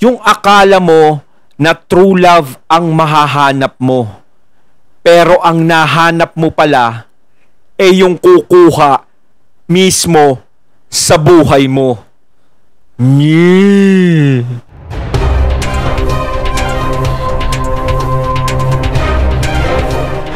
Yung akala mo na true love ang mahahanap mo. Pero ang nahanap mo pala yung kukuha mismo sa buhay mo.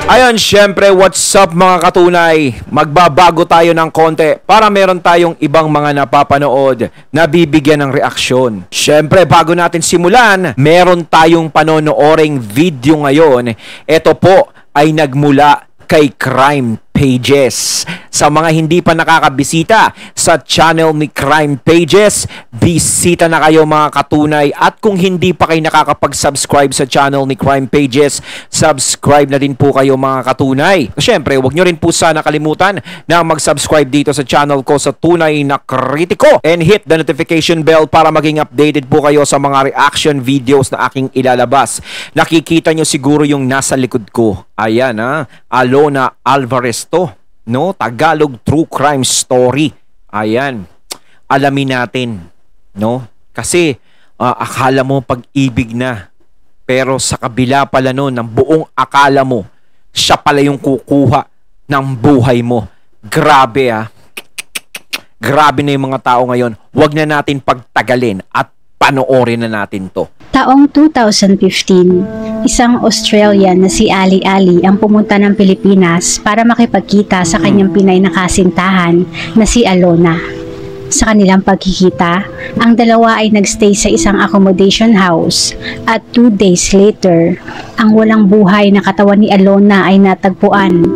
Ayan, syempre, what's up mga katunay? Magbabago tayo ng konti para meron tayong ibang mga napapanood na bibigyan ng reaksyon. Syempre, bago natin simulan, meron tayong panonooring video ngayon. Ito po ay nagmula kay Crime Pages. Sa mga hindi pa nakakabisita sa channel ni Crime Pages, bisita na kayo mga katunay. At kung hindi pa kayo nakakapag-subscribe sa channel ni Crime Pages, subscribe na din po kayo mga katunay. Siyempre, huwag nyo rin po sana kalimutan na mag-subscribe dito sa channel ko sa Tunay na Kritiko and hit the notification bell para maging updated po kayo sa mga reaction videos na aking ilalabas. Nakikita nyo siguro yung nasa likod ko. Ayan Alona Alvarez to, no? Tagalog True Crime Story. Ayan. Alamin natin, no? Kasi akala mo pag-ibig na. Pero sa kabila pala no, ng buong akala mo, siya pala yung kukuha ng buhay mo. Grabe Grabe na yung mga tao ngayon. Huwag na natin pagtagalin at panoorin na natin to. Taong 2015, isang Australian na si Ali Ali ang pumunta ng Pilipinas para makipagkita sa kanyang Pinay na kasintahan na si Alona. Sa kanilang pagkikita, ang dalawa ay nagstay sa isang accommodation house at 2 days later, ang walang buhay na katawan ni Alona ay natagpuan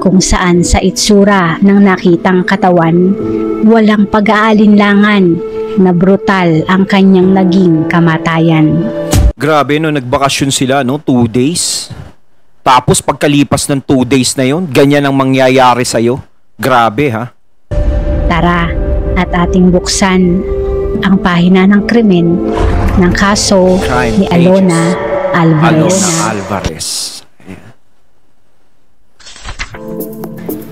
kung saan sa itsura ng nakitang katawan, walang pag-aalinlangan na brutal ang kanyang naging kamatayan. Grabe no, nagbakasyon sila no, 2 days. Tapos pagkalipas ng 2 days na yon, ganyan ang mangyayari sa'yo. Grabe Tara at ating buksan ang pahina ng krimen ng kaso Crime ni Alona Alvarez. Alona Alvarez.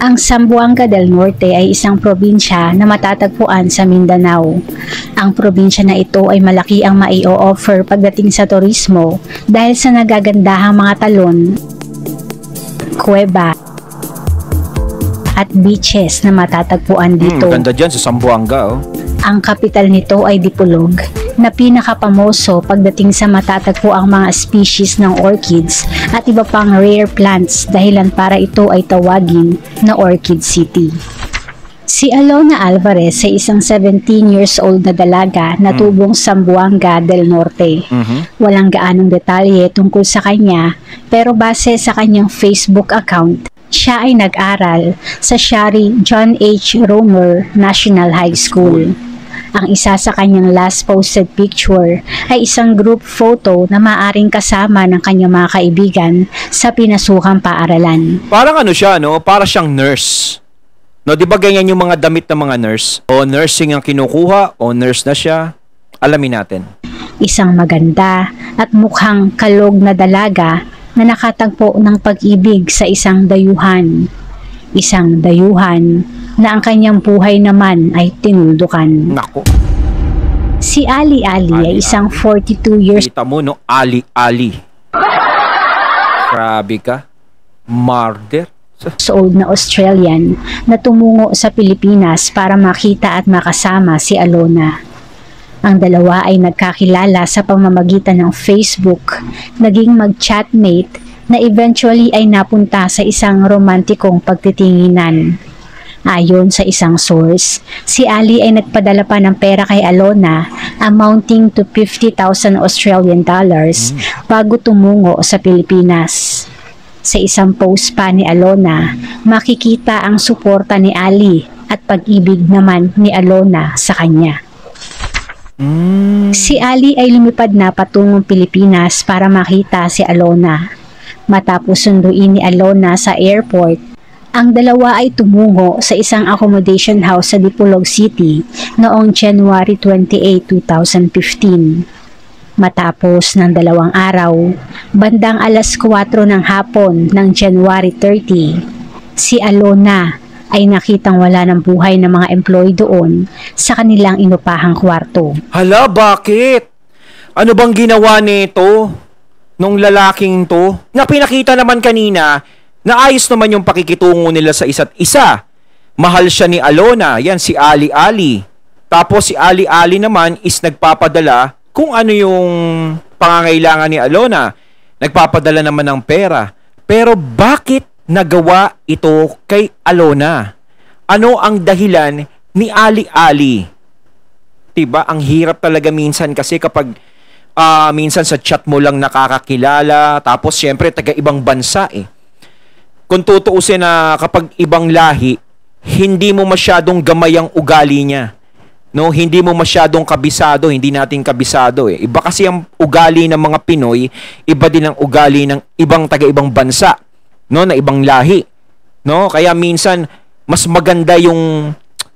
Ang Zamboanga del Norte ay isang probinsya na matatagpuan sa Mindanao. Ang probinsya na ito ay malaki ang mai-o-offer pagdating sa turismo dahil sa nagagandahang mga talon, kuweba, at beaches na matatagpuan dito. Ganda dyan sa Zamboanga Ang kapital nito ay Dipolog, na pinakapamoso pagdating sa matatagpuang mga species ng orchids at iba pang rare plants dahilan para ito ay tawagin na Orchid City. Si Alona Alvarez ay isang 17 years old na dalaga na tubong Zamboanga del Norte. Walang gaanong detalye tungkol sa kanya, pero base sa kanyang Facebook account, siya ay nag-aral sa Shari John H. Romer National High School. Ang isa sa kanyang last posted picture ay isang group photo na maaring kasama ng kanyang mga kaibigan sa pinasukang paaralan. Parang siya no, para siyang nurse. No, 'di ba ganyan yung mga damit ng mga nurse? O nursing ang kinukuha o nurse na siya? Alamin natin. Isang maganda at mukhang kalog na dalaga na nakatagpo ng pag-ibig sa isang dayuhan. Isang dayuhan na ang kanyang buhay naman ay tinuldukan. Nako. Si Ali Ali ay isang 42 years Kita mo no, Ali Ali. Grabe ka. Murder. old na Australian na tumungo sa Pilipinas para makita at makasama si Alona. Ang dalawa ay nagkakilala sa pamamagitan ng Facebook, naging mag-chatmate na eventually ay napunta sa isang romantikong pagtitinginan. Ayon sa isang source, si Ali ay nagpadala pa ng pera kay Alona amounting to 50,000 Australian dollars bago tumungo sa Pilipinas. Sa isang post pa ni Alona, makikita ang suporta ni Ali at pag-ibig naman ni Alona sa kanya. Si Ali ay lumipad na patungong Pilipinas para makita si Alona. Matapos sunduin ni Alona sa airport, ang dalawa ay tumungo sa isang accommodation house sa Dipolog City noong January 28, 2015. Matapos ng 2 araw, bandang alas 4 ng hapon ng January 30, si Alona ay nakitang wala ng buhay ng mga employee doon sa kanilang inupahang kwarto. Hala, bakit? Ano bang ginawa nito nung lalaking to? Na pinakita naman kanina na ayos naman yung pakikitungo nila sa isa't isa. Mahal siya ni Alona, yan si Ali Ali. Tapos si Ali Ali naman is nagpapadala kung ano yung pangangailangan ni Alona. Nagpapadala naman ng pera. Pero bakit nagawa ito kay Alona? Ano ang dahilan ni Ali Ali? Diba? Ang hirap talaga minsan kasi kapag minsan sa chat mo lang nakakakilala, tapos syempre taga ibang bansa eh. Kung tutuusin na kapag ibang lahi, hindi mo masyadong gamay ang ugali niya. No, hindi mo masyadong kabisado, hindi natin kabisado eh. Iba kasi ang ugali ng mga Pinoy, iba din ang ugali ng ibang taga-ibang bansa, no, na ibang lahi. No, kaya minsan mas maganda yung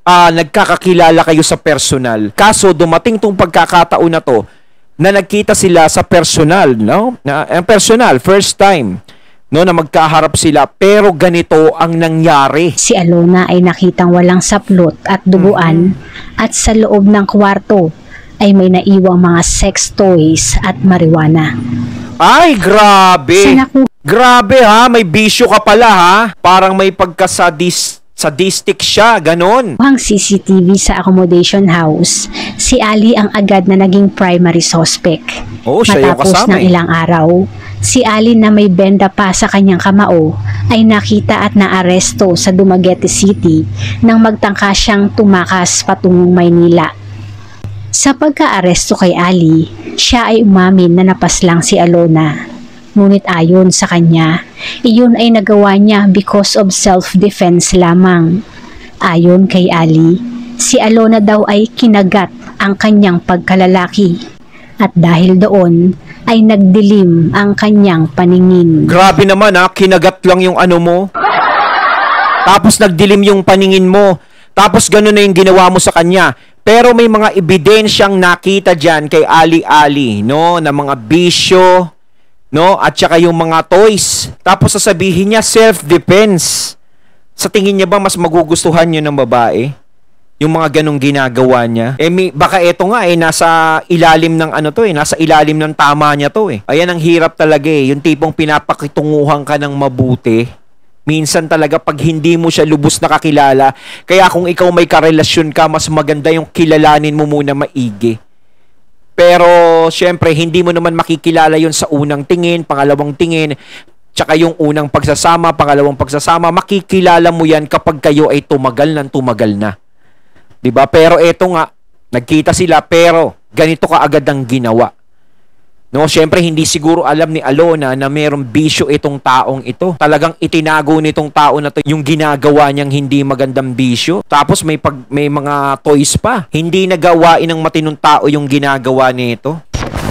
nagkakakilala kayo sa personal. Kaso dumating tong pagkakataon na to na nagkita sila sa personal, no? Personal, first time. No, na magkaharap sila, pero ganito ang nangyari. Si Alona ay nakitang walang saplot at duguan at sa loob ng kwarto ay may naiwang mga sex toys at marijuana. Ay, grabe! Grabe ha, may bisyo ka pala ha. Parang may sadistic siya, ganon. Ang CCTV sa accommodation house, si Ali ang agad na naging primary suspect. Oh, siya yung Matapos kasama ng ilang araw, si Ali na may benda pa sa kanyang kamao ay nakita at naaresto sa Dumaguete City nang magtangka siyang tumakas patungong Maynila. Sa pagka-aresto kay Ali, siya ay umamin na napaslang si Alona. Ngunit ayon sa kanya, iyon ay nagawa niya because of self-defense lamang. Ayon kay Ali, si Alona daw ay kinagat ang kanyang pagkalalaki. At dahil doon, ay nagdilim ang kanyang paningin. Grabe naman ha, kinagat lang yung ano mo. Tapos nagdilim yung paningin mo. Tapos gano'n na yung ginawa mo sa kanya. Pero may mga ebidensyang nakita dyan kay Ali Ali, no? Na mga bisyo, no? At saka yung mga toys. Tapos sasabihin niya, self-defense. Sa tingin niya ba mas magugustuhan yun ng babae? Yung mga ganong ginagawa niya. Baka eto nga nasa ilalim ng ano to nasa ilalim ng tama niya to Ayan ang hirap talaga yung tipong pinapakitunguhan ka ng mabuti. Minsan talaga pag hindi mo siya lubos nakakilala, kaya kung ikaw may karelasyon ka, mas maganda yung kilalanin mo muna maigi. Pero syempre hindi mo naman makikilala yun sa unang tingin, pangalawang tingin, tsaka yung unang pagsasama, pangalawang pagsasama, makikilala mo yan kapag kayo ay tumagal na. Diba? Pero eto nga, nagkita sila pero ganito kaagad ang ginawa. No, syempre hindi siguro alam ni Alona na mayroong bisyo itong taong ito. Talagang itinago nitong tao na to yung ginagawa niyang hindi magandang bisyo. Tapos may mga toys pa. Hindi nagawain ng matinong tao yung ginagawa nito.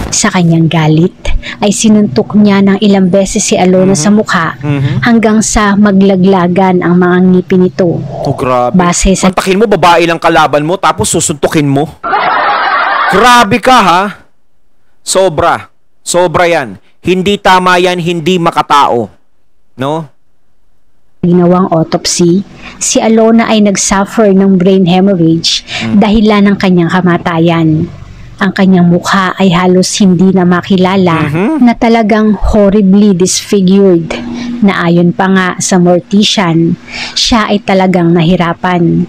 Sa kanyang galit, ay sinuntok niya ng ilang beses si Alona sa mukha hanggang sa maglaglagan ang mga ngipin nito. Oh, grabe. Base sa Pantakin mo, babae lang kalaban mo, tapos susuntukin mo. Grabe ka ha. Sobra yan. Hindi tama yan, hindi makatao. No? ginawang autopsy, si Alona ay nagsuffer ng brain hemorrhage dahilan ng kanyang kamatayan. Ang kanyang mukha ay halos hindi na makilala na talagang horribly disfigured na ayon pa nga sa mortician, siya ay talagang nahirapan.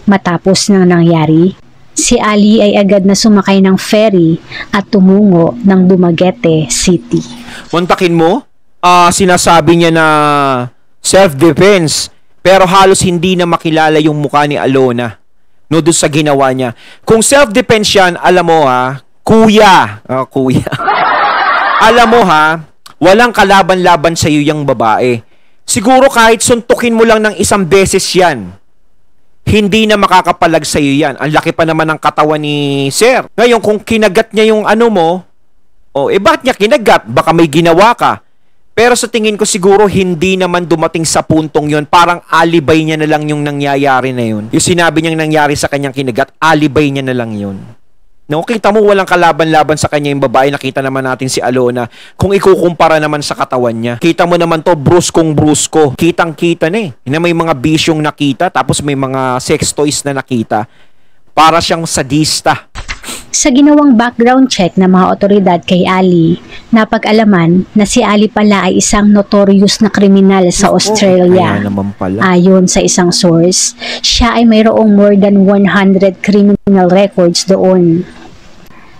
Matapos nang nangyari, si Ali ay agad na sumakay ng ferry at tumungo ng Dumaguete City. Kontakin mo, sinasabi niya na self-defense pero halos hindi na makilala yung mukha ni Alona. No, doon sa ginawa niya. Kung self-defense yan, alam mo ha, kuya. Alam mo ha, walang kalaban-laban sa iyo yung babae. Siguro kahit suntukin mo lang ng isang beses yan, hindi na makakapalag sa iyo yan. Ang laki pa naman ng katawan ni Sir. Ngayon, kung kinagat niya yung ano mo, bakit niya kinagat? Baka may ginawa ka. Pero sa tingin ko siguro hindi naman dumating sa puntong yon. Parang alibay niya na lang yung nangyayari na yun. Yung sinabi niyang nangyari sa kanyang kinagat, alibay niya na lang yun. No, kita mo walang kalaban-laban sa kanya yung babae. Nakita naman natin si Alona. Kung ikukumpara naman sa katawan niya, kita mo naman to bruskong-brusko. Kitang-kita na na may mga bisyong nakita, tapos may mga sex toys na nakita. Para siyang sadista. Sa ginawang background check ng mga otoridad kay Ali, napag-alaman na si Ali pala ay isang notorious na kriminal sa Australia. Kaya naman pala. Ayon sa isang source, siya ay mayroong more than 100 criminal records doon.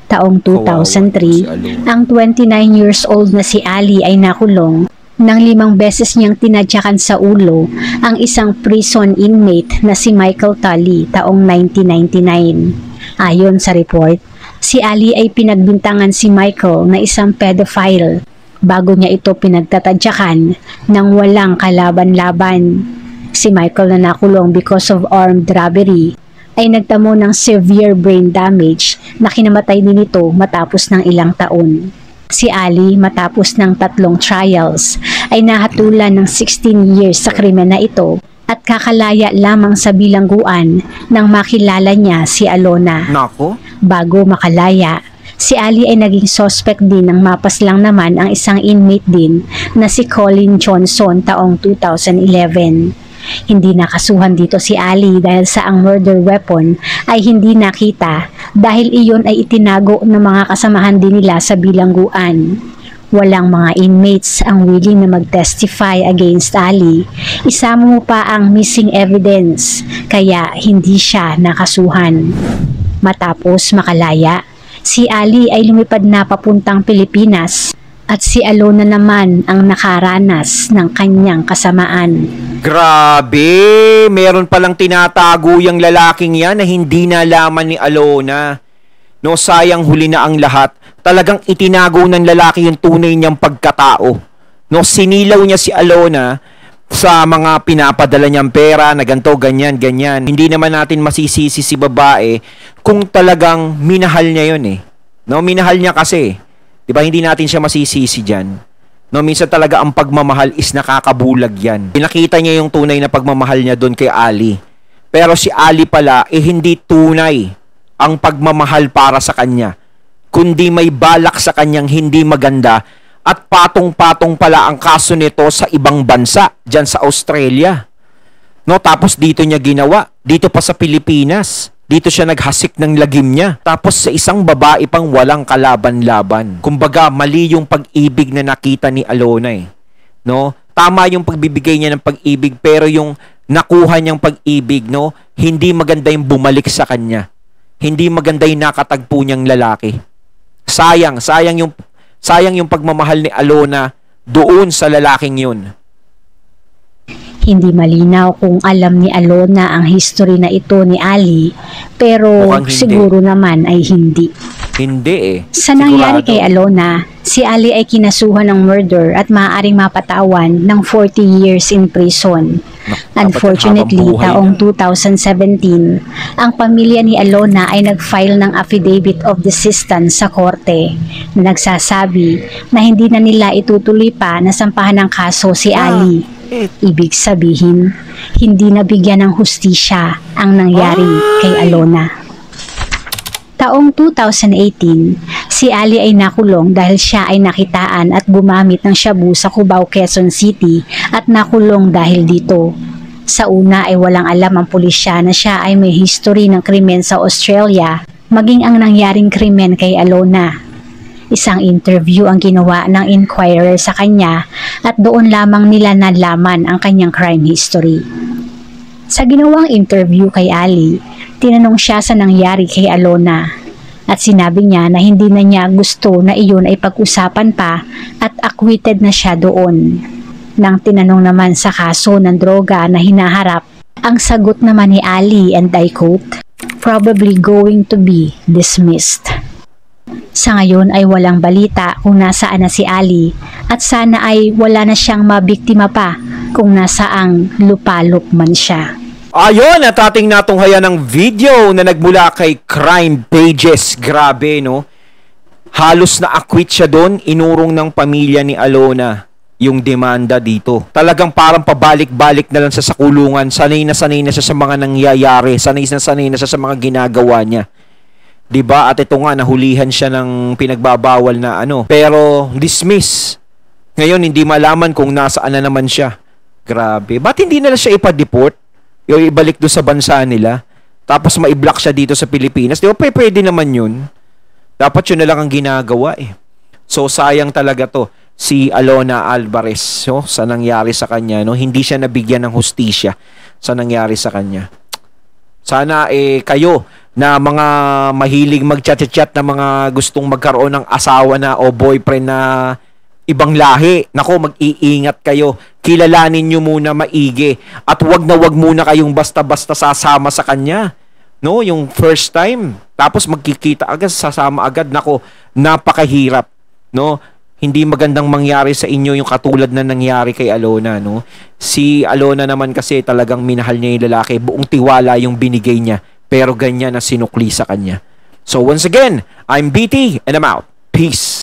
Taong 2003, ang 29 years old na si Ali ay nakulong nang 5 beses niyang tinadyakan sa ulo ang isang prison inmate na si Michael Tully taong 1999. Ayon sa report, si Ali ay pinagbintangan si Michael na isang pedophile bago niya ito pinagtatadyakan ng walang kalaban-laban. Si Michael na nakulong because of armed robbery ay nagtamo ng severe brain damage na kinamatay din ito matapos ng ilang taon. Si Ali matapos ng 3 trials ay nahatulan ng 16 years sa krimen na ito at kakalaya lamang sa bilangguan nang makilala niya si Alona. Nako? Bago makalaya, si Ali ay naging suspect din ng mapaslang naman ang isang inmate din na si Colin Johnson taong 2011. Hindi nakasuhan dito si Ali dahil sa ang murder weapon ay hindi nakita dahil iyon ay itinago ng mga kasamahan din nila sa bilangguan. Walang mga inmates ang willing na mag-testify against Ali. Isama mo pa ang missing evidence, kaya hindi siya nakasuhan. Matapos makalaya, si Ali ay lumipad na papuntang Pilipinas at si Alona naman ang nakaranas ng kanyang kasamaan. Grabe! Meron palang tinatago yung lalaking yan na hindi nalaman ni Alona. No, sayang huli na ang lahat. Talagang itinago ng lalaki yung tunay niyang pagkatao. No, sinilaw niya si Alona sa mga pinapadala niyang pera na ganito, ganyan, ganyan. Hindi naman natin masisisi si babae kung talagang minahal niya yun eh. No, minahal niya kasi. Diba, hindi natin siya masisisi dyan. No, minsan talaga ang pagmamahal is nakakabulag yan. Pinakita niya yung tunay na pagmamahal niya doon kay Ali. Pero si Ali pala, hindi tunay ang pagmamahal para sa kanya, kundi may balak sa kanyang hindi maganda at patong-patong pala ang kaso nito sa ibang bansa, dyan sa Australia. No, tapos dito niya ginawa, dito pa sa Pilipinas. Dito siya naghasik ng lagim niya. Tapos sa isang babae pang walang kalaban-laban. Kumbaga, mali yung pag-ibig na nakita ni Alona eh. No? Tama yung pagbibigay niya ng pag-ibig, pero yung nakuha niyang pag-ibig, no, hindi maganda yung bumalik sa kanya. Hindi maganda yung nakatagpo niyang lalaki. Sayang yung pagmamahal ni Alona doon sa lalaking yun. Hindi malinaw kung alam ni Alona ang history na ito ni Ali, pero siguro naman ay hindi. Hindi eh. Sa nangyari kay Alona, si Ali ay kinasuhan ng murder at maaaring mapatawan ng 40 years in prison. Unfortunately, taong 2017, ang pamilya ni Alona ay nag-file ng affidavit of desistance sa korte na nagsasabi na hindi na nila itutuloy pa na sampahan ng kaso si Ali. Ibig sabihin, hindi nabigyan ng hustisya ang nangyari kay Alona. Taong 2018, si Ali ay nakulong dahil siya ay nakitaan at gumamit ng shabu sa Cubao, Quezon City at nakulong dahil dito. Sa una ay walang alam ang pulisya na siya ay may history ng krimen sa Australia, maging ang nangyaring krimen kay Alona. Isang interview ang ginawa ng Inquirer sa kanya at doon lamang nila nalaman ang kanyang crime history. Sa ginawang interview kay Ali, tinanong siya sa nangyari kay Alona at sinabi niya na hindi na niya gusto na iyon ay pag-usapan pa at acquitted na siya doon. Nang tinanong naman sa kaso ng droga na hinaharap, ang sagot naman ni Ali, and I quote, "Probably going to be dismissed." Sa ngayon ay walang balita kung nasaan na si Ali at sana ay wala na siyang mabiktima pa kung nasaang lupalop man siya. Ayun, at ating natunghayan ng video na nagmula kay Crime Pages. Grabe, no? Halos na acquit siya doon, inurong ng pamilya ni Alona yung demanda dito. Talagang parang pabalik-balik na lang sa sakulungan. Sanay na siya sa mga nangyayari. Sanay na siya sa mga ginagawa niya. 'Di ba? At ito nga, nahulihan siya ng pinagbabawal na ano. Pero dismiss. Ngayon, hindi malaman kung nasaan na naman siya. Grabe. Ba't hindi nila siya ipa-deport? Yung ibalik doon sa bansa nila. Tapos ma-block siya dito sa Pilipinas. Di ba? Pwede naman yun. Dapat yun na lang ang ginagawa eh. So sayang talaga to si Alona Alvarez, no, sa nangyari sa kanya, no. Hindi siya nabigyan ng hustisya sa nangyari sa kanya. Sana kayo na mga mahilig mag-chat-chat na mga gustong magkaroon ng asawa na o boyfriend na ibang lahi, nako, mag-iingat kayo. Kilalanin nyo muna maigi at wag na wag muna kayong basta-basta sasama sa kanya. No, yung first time, tapos magkikita agad, sasama agad, nako, napakahirap, no? Hindi magandang mangyari sa inyo yung katulad na nangyari kay Alona, no? Si Alona naman kasi talagang minahal niya yung lalaki, buong tiwala yung binigay niya, pero ganyan na sinukli sa kanya. So once again, I'm BT and I'm out. Peace.